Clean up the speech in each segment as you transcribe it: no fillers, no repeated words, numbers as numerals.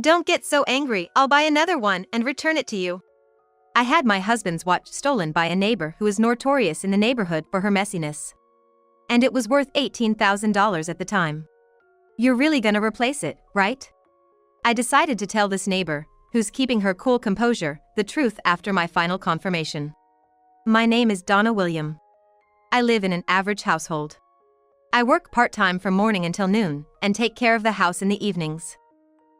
Don't get so angry, I'll buy another one and return it to you. I had my husband's watch stolen by a neighbor who is notorious in the neighborhood for her messiness. And it was worth $18,000 at the time. You're really gonna replace it, right? I decided to tell this neighbor, who's keeping her cool composure, the truth after my final confirmation. My name is Donna William. I live in an average household. I work part-time from morning until noon and take care of the house in the evenings.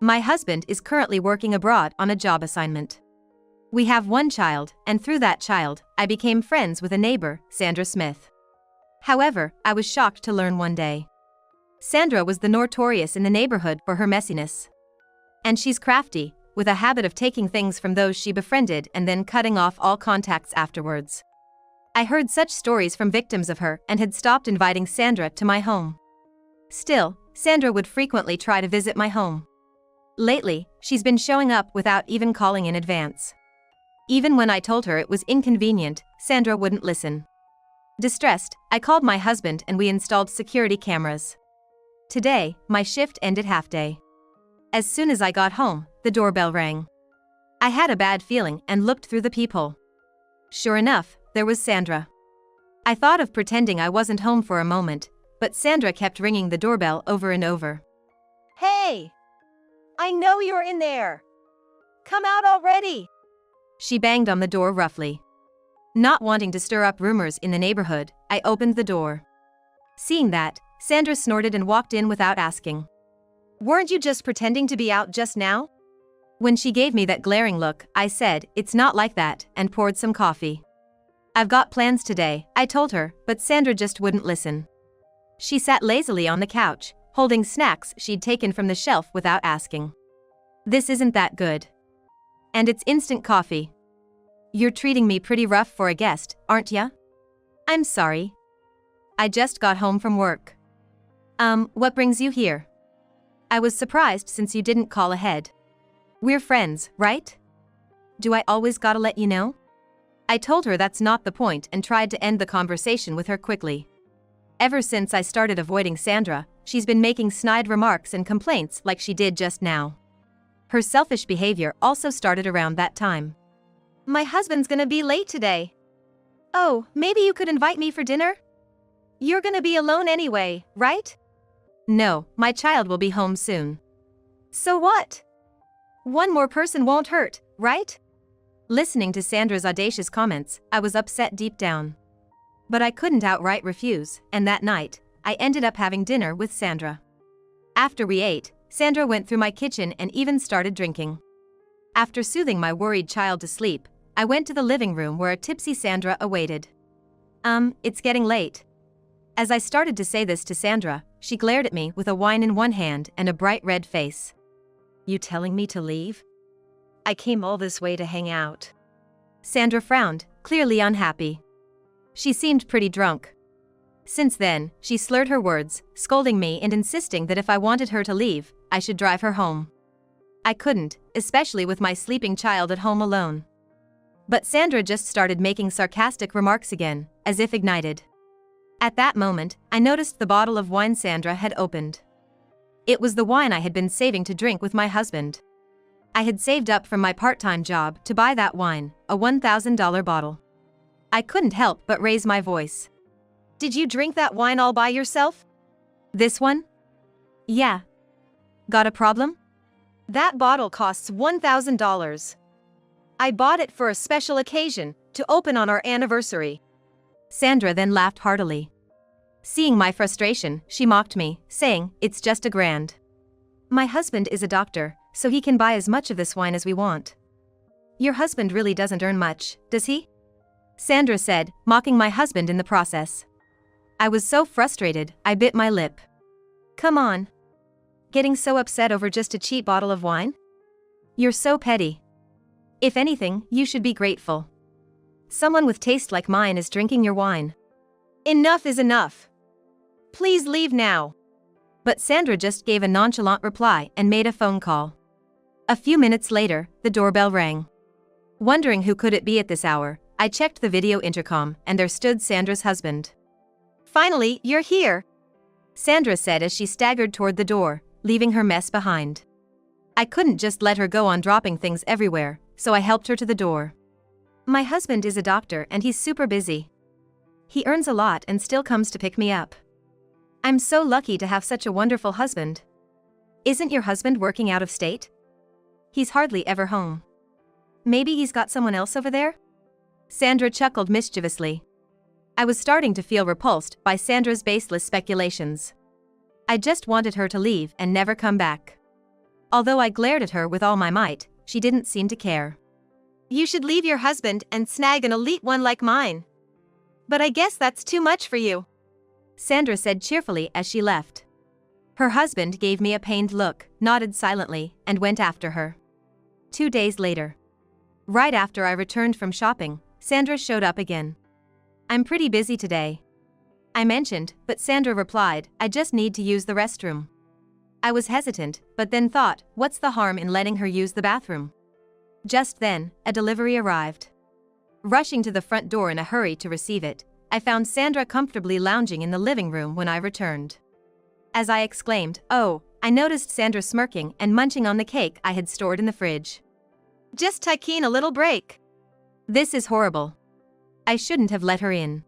My husband is currently working abroad on a job assignment. We have one child, and through that child, I became friends with a neighbor, Sandra Smith. However, I was shocked to learn one day. Sandra was the notorious in the neighborhood for her messiness. And she's crafty, with a habit of taking things from those she befriended and then cutting off all contacts afterwards. I heard such stories from victims of her and had stopped inviting Sandra to my home. Still, Sandra would frequently try to visit my home. Lately, she's been showing up without even calling in advance. Even when I told her it was inconvenient, Sandra wouldn't listen. Distressed, I called my husband and we installed security cameras. Today, my shift ended half-day. As soon as I got home, the doorbell rang. I had a bad feeling and looked through the peephole. Sure enough, there was Sandra. I thought of pretending I wasn't home for a moment, but Sandra kept ringing the doorbell over and over. Hey! I know you're in there! Come out already! She banged on the door roughly. Not wanting to stir up rumors in the neighborhood, I opened the door. Seeing that, Sandra snorted and walked in without asking. Weren't you just pretending to be out just now? When she gave me that glaring look, I said, "It's not like that," and poured some coffee. I've got plans today, I told her, but Sandra just wouldn't listen. She sat lazily on the couch, holding snacks she'd taken from the shelf without asking. This isn't that good. And it's instant coffee. You're treating me pretty rough for a guest, aren't ya? I'm sorry. I just got home from work. What brings you here? I was surprised since you didn't call ahead. We're friends, right? Do I always gotta let you know? I told her that's not the point and tried to end the conversation with her quickly. Ever since I started avoiding Sandra, she's been making snide remarks and complaints like she did just now. Her selfish behavior also started around that time. My husband's gonna be late today. Oh, maybe you could invite me for dinner? You're gonna be alone anyway, right? No, my child will be home soon. So what? One more person won't hurt, right? Listening to Sandra's audacious comments, I was upset deep down. But I couldn't outright refuse, and that night, I ended up having dinner with Sandra. After we ate, Sandra went through my kitchen and even started drinking. After soothing my worried child to sleep, I went to the living room where a tipsy Sandra awaited. It's getting late. As I started to say this to Sandra, she glared at me with a wine in one hand and a bright red face. You telling me to leave? I came all this way to hang out. Sandra frowned, clearly unhappy. She seemed pretty drunk. Since then, she slurred her words, scolding me and insisting that if I wanted her to leave, I should drive her home. I couldn't, especially with my sleeping child at home alone. But Sandra just started making sarcastic remarks again, as if ignited. At that moment, I noticed the bottle of wine Sandra had opened. It was the wine I had been saving to drink with my husband. I had saved up from my part-time job to buy that wine, a $1,000 bottle. I couldn't help but raise my voice. Did you drink that wine all by yourself? This one? Yeah. Got a problem? That bottle costs $1,000. I bought it for a special occasion, to open on our anniversary. Sandra then laughed heartily. Seeing my frustration, she mocked me, saying, "It's just $1,000. My husband is a doctor, so he can buy as much of this wine as we want." Your husband really doesn't earn much, does he? Sandra said, mocking my husband in the process. I was so frustrated, I bit my lip. Come on. Getting so upset over just a cheap bottle of wine? You're so petty. If anything, you should be grateful. Someone with taste like mine is drinking your wine. Enough is enough. Please leave now. But Sandra just gave a nonchalant reply and made a phone call. A few minutes later, the doorbell rang. Wondering who could it be at this hour, I checked the video intercom and there stood Sandra's husband. Finally, you're here, Sandra said as she staggered toward the door, leaving her mess behind. I couldn't just let her go on dropping things everywhere, so I helped her to the door. My husband is a doctor and he's super busy. He earns a lot and still comes to pick me up. I'm so lucky to have such a wonderful husband. Isn't your husband working out of state? He's hardly ever home. Maybe he's got someone else over there? Sandra chuckled mischievously. I was starting to feel repulsed by Sandra's baseless speculations. I just wanted her to leave and never come back. Although I glared at her with all my might, she didn't seem to care. You should leave your husband and snag an elite one like mine. But I guess that's too much for you, Sandra said cheerfully as she left. Her husband gave me a pained look, nodded silently, and went after her. 2 days later. Right after I returned from shopping, Sandra showed up again. I'm pretty busy today, I mentioned, but Sandra replied, I just need to use the restroom. I was hesitant, but then thought, what's the harm in letting her use the bathroom? Just then, a delivery arrived. Rushing to the front door in a hurry to receive it, I found Sandra comfortably lounging in the living room when I returned. As I exclaimed, oh, I noticed Sandra smirking and munching on the cake I had stored in the fridge. Just taking a little break. This is horrible. I shouldn't have let her in.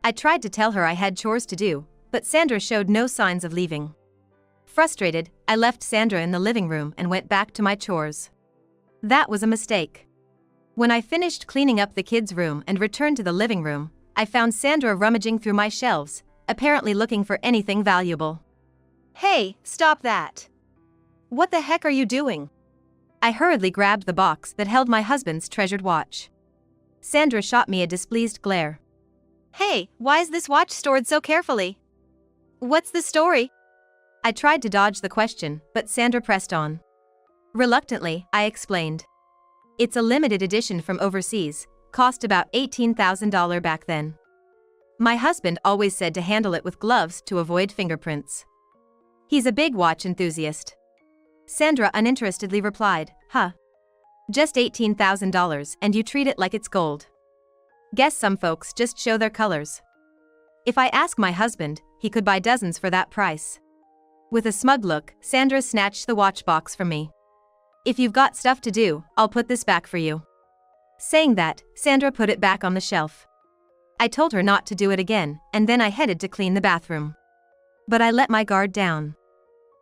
I tried to tell her I had chores to do, but Sandra showed no signs of leaving. Frustrated, I left Sandra in the living room and went back to my chores. That was a mistake. When I finished cleaning up the kids' room and returned to the living room, I found Sandra rummaging through my shelves, apparently looking for anything valuable. Hey, stop that. What the heck are you doing? I hurriedly grabbed the box that held my husband's treasured watch. Sandra shot me a displeased glare. Hey, why is this watch stored so carefully? What's the story? I tried to dodge the question, but Sandra pressed on. Reluctantly, I explained. It's a limited edition from overseas, cost about $18,000 back then. My husband always said to handle it with gloves to avoid fingerprints. He's a big watch enthusiast. Sandra uninterestedly replied, huh? Just $18,000 and you treat it like it's gold. Guess some folks just show their colors. If I ask my husband, he could buy dozens for that price. With a smug look, Sandra snatched the watch box from me. If you've got stuff to do, I'll put this back for you. Saying that, Sandra put it back on the shelf. I told her not to do it again, and then I headed to clean the bathroom. But I let my guard down.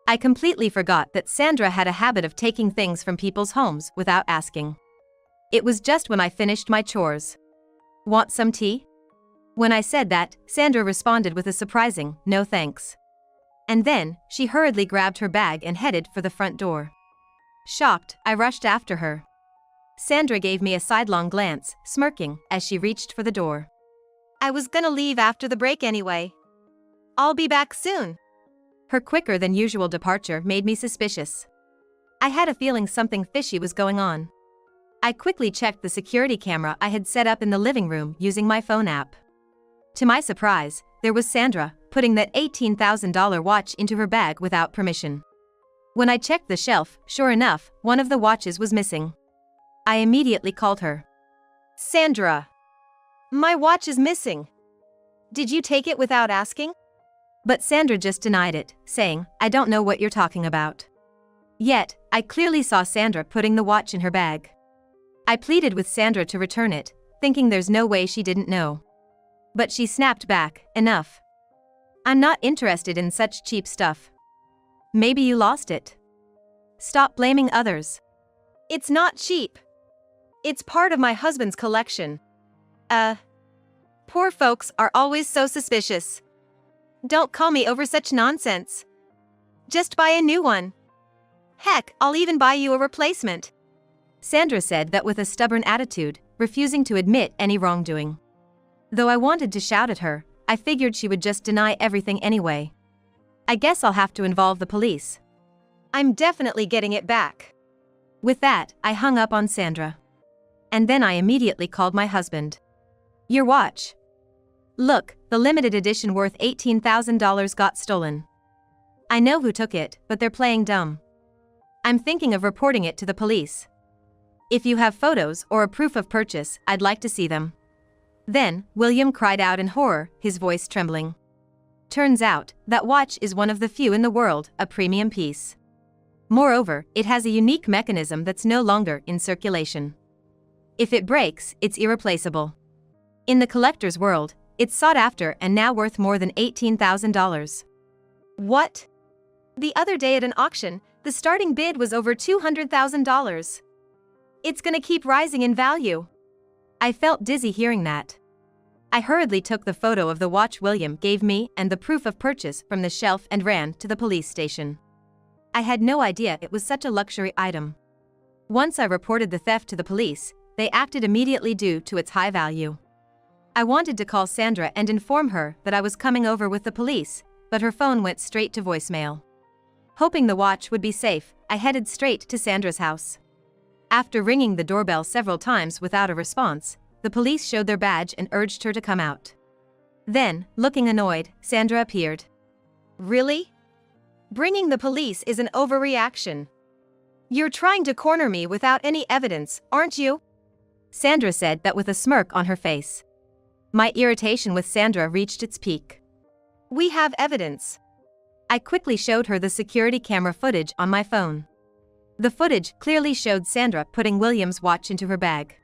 I completely forgot that Sandra had a habit of taking things from people's homes without asking. It was just when I finished my chores. Want some tea? When I said that, Sandra responded with a surprising, no thanks. And then, she hurriedly grabbed her bag and headed for the front door. Shocked, I rushed after her. Sandra gave me a sidelong glance, smirking, as she reached for the door. I was gonna leave after the break anyway. I'll be back soon. Her quicker than usual departure made me suspicious. I had a feeling something fishy was going on. I quickly checked the security camera I had set up in the living room using my phone app. To my surprise, there was Sandra, putting that $18,000 watch into her bag without permission. When I checked the shelf, sure enough, one of the watches was missing. I immediately called her. Sandra, my watch is missing. Did you take it without asking? But Sandra just denied it, saying, I don't know what you're talking about. Yet, I clearly saw Sandra putting the watch in her bag. I pleaded with Sandra to return it, thinking there's no way she didn't know. But she snapped back, enough. I'm not interested in such cheap stuff. Maybe you lost it. Stop blaming others. It's not cheap. It's part of my husband's collection. Poor folks are always so suspicious. Don't call me over such nonsense. Just buy a new one. Heck, I'll even buy you a replacement. Sandra said that with a stubborn attitude, refusing to admit any wrongdoing. Though I wanted to shout at her, I figured she would just deny everything anyway. I guess I'll have to involve the police. I'm definitely getting it back. With that, I hung up on Sandra. And then I immediately called my husband. Your watch. Look, the limited edition worth $18,000 got stolen. I know who took it, but they're playing dumb. I'm thinking of reporting it to the police. If you have photos or a proof of purchase, I'd like to see them. Then, William cried out in horror, his voice trembling. Turns out, that watch is one of the few in the world, a premium piece. Moreover, it has a unique mechanism that's no longer in circulation. If it breaks, it's irreplaceable. In the collector's world, it's sought after and now worth more than $18,000. What? The other day at an auction, the starting bid was over $200,000. It's gonna keep rising in value. I felt dizzy hearing that. I hurriedly took the photo of the watch William gave me and the proof of purchase from the shelf and ran to the police station. I had no idea it was such a luxury item. Once I reported the theft to the police, they acted immediately due to its high value. I wanted to call Sandra and inform her that I was coming over with the police, but her phone went straight to voicemail. Hoping the watch would be safe, I headed straight to Sandra's house. After ringing the doorbell several times without a response, the police showed their badge and urged her to come out. Then, looking annoyed, Sandra appeared. Really? Bringing the police is an overreaction. You're trying to corner me without any evidence, aren't you? Sandra said that with a smirk on her face. My irritation with Sandra reached its peak. We have evidence. I quickly showed her the security camera footage on my phone. The footage clearly showed Sandra putting William's watch into her bag.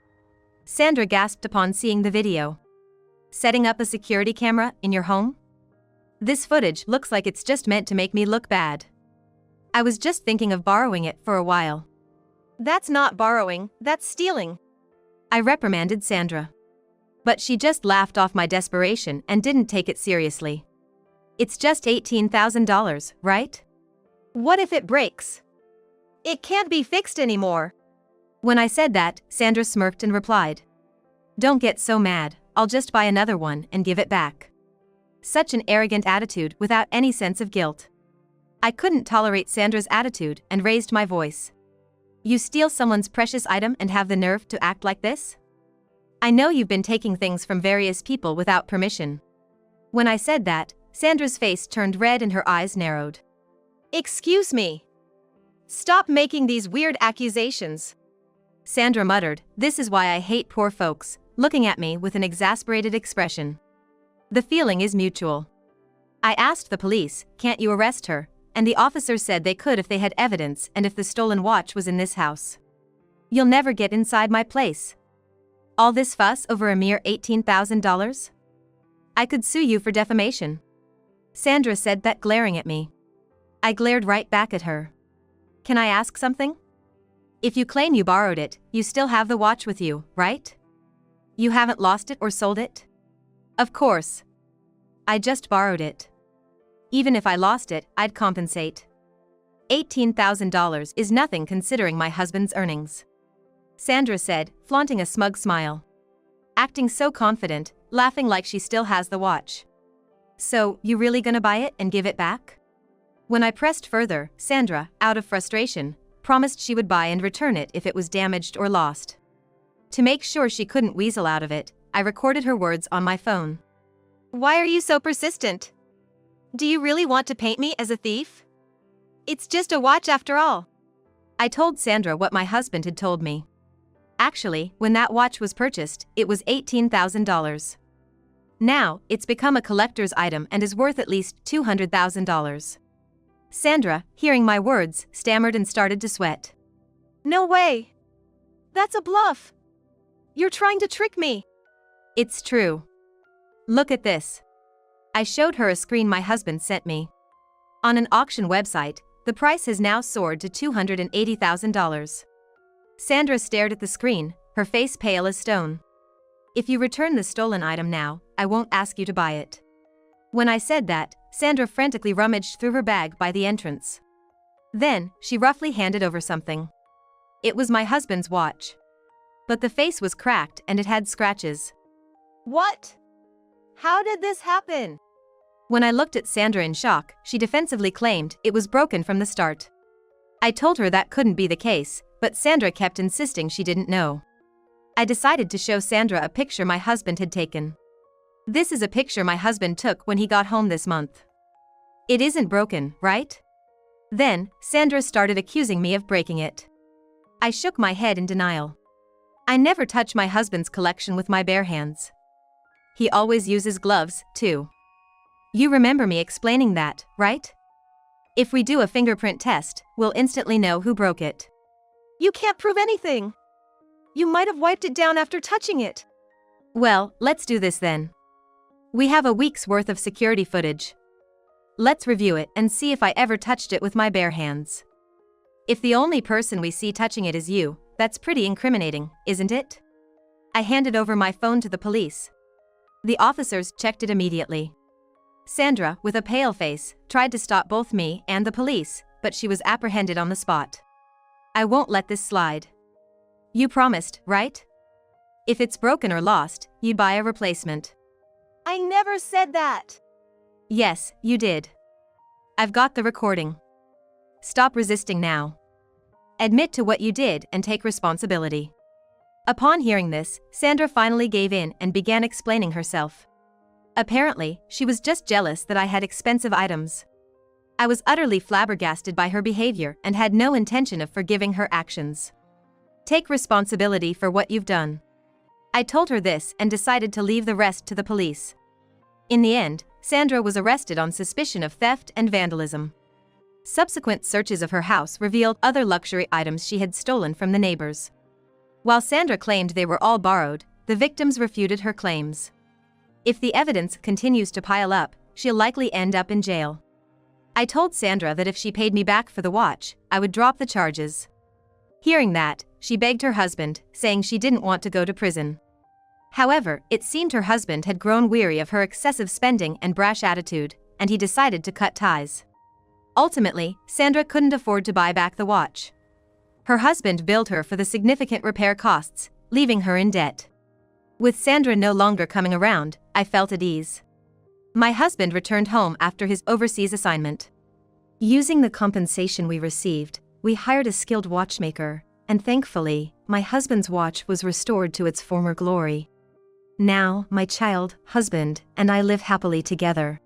Sandra gasped upon seeing the video. Setting up a security camera in your home? This footage looks like it's just meant to make me look bad. I was just thinking of borrowing it for a while. That's not borrowing, that's stealing. I reprimanded Sandra. But she just laughed off my desperation and didn't take it seriously. It's just $18,000, right? What if it breaks? It can't be fixed anymore. When I said that, Sandra smirked and replied, "Don't get so mad, I'll just buy another one and give it back." Such an arrogant attitude without any sense of guilt. I couldn't tolerate Sandra's attitude and raised my voice. You steal someone's precious item and have the nerve to act like this? I know you've been taking things from various people without permission. When I said that, Sandra's face turned red and her eyes narrowed. Excuse me. Stop making these weird accusations. Sandra muttered, "This is why I hate poor folks," looking at me with an exasperated expression. The feeling is mutual. I asked the police, "Can't you arrest her?" And the officers said they could if they had evidence and if the stolen watch was in this house. You'll never get inside my place. All this fuss over a mere $18,000? I could sue you for defamation. Sandra said that glaring at me. I glared right back at her. Can I ask something? If you claim you borrowed it, you still have the watch with you, right? You haven't lost it or sold it? Of course. I just borrowed it. Even if I lost it, I'd compensate. $18,000 is nothing considering my husband's earnings. Sandra said, flaunting a smug smile. Acting so confident, laughing like she still has the watch. So, you really gonna buy it and give it back? When I pressed further, Sandra, out of frustration, promised she would buy and return it if it was damaged or lost. To make sure she couldn't weasel out of it, I recorded her words on my phone. Why are you so persistent? Do you really want to paint me as a thief? It's just a watch after all. I told Sandra what my husband had told me. Actually, when that watch was purchased, it was $18,000. Now, it's become a collector's item and is worth at least $200,000. Sandra, hearing my words, stammered and started to sweat. No way. That's a bluff. You're trying to trick me. It's true. Look at this. I showed her a screen my husband sent me. On an auction website, the price has now soared to $280,000. Sandra stared at the screen, her face pale as stone. If you return the stolen item now, I won't ask you to buy it. When I said that, Sandra frantically rummaged through her bag by the entrance. Then, she roughly handed over something. It was my husband's watch. But the face was cracked and it had scratches. What? How did this happen? When I looked at Sandra in shock, she defensively claimed it was broken from the start. I told her that couldn't be the case, but Sandra kept insisting she didn't know. I decided to show Sandra a picture my husband had taken. This is a picture my husband took when he got home this month. It isn't broken, right? Then, Sandra started accusing me of breaking it. I shook my head in denial. I never touch my husband's collection with my bare hands. He always uses gloves, too. You remember me explaining that, right? If we do a fingerprint test, we'll instantly know who broke it. You can't prove anything. You might have wiped it down after touching it. Well, let's do this then. We have a week's worth of security footage. Let's review it and see if I ever touched it with my bare hands. If the only person we see touching it is you, that's pretty incriminating, isn't it? I handed over my phone to the police. The officers checked it immediately. Sandra, with a pale face, tried to stop both me and the police, but she was apprehended on the spot. I won't let this slide. You promised, right? If it's broken or lost, you'd buy a replacement. I never said that. Yes, you did. I've got the recording. Stop resisting now. Admit to what you did and take responsibility. Upon hearing this, Sandra finally gave in and began explaining herself. Apparently, she was just jealous that I had expensive items. I was utterly flabbergasted by her behavior and had no intention of forgiving her actions. Take responsibility for what you've done. I told her this and decided to leave the rest to the police. In the end, Sandra was arrested on suspicion of theft and vandalism. Subsequent searches of her house revealed other luxury items she had stolen from the neighbors. While Sandra claimed they were all borrowed, the victims refuted her claims. If the evidence continues to pile up, she'll likely end up in jail. I told Sandra that if she paid me back for the watch, I would drop the charges. Hearing that, she begged her husband, saying she didn't want to go to prison. However, it seemed her husband had grown weary of her excessive spending and brash attitude, and he decided to cut ties. Ultimately, Sandra couldn't afford to buy back the watch. Her husband billed her for the significant repair costs, leaving her in debt. With Sandra no longer coming around, I felt at ease. My husband returned home after his overseas assignment. Using the compensation we received, we hired a skilled watchmaker, and thankfully, my husband's watch was restored to its former glory. Now, my child, husband, and I live happily together.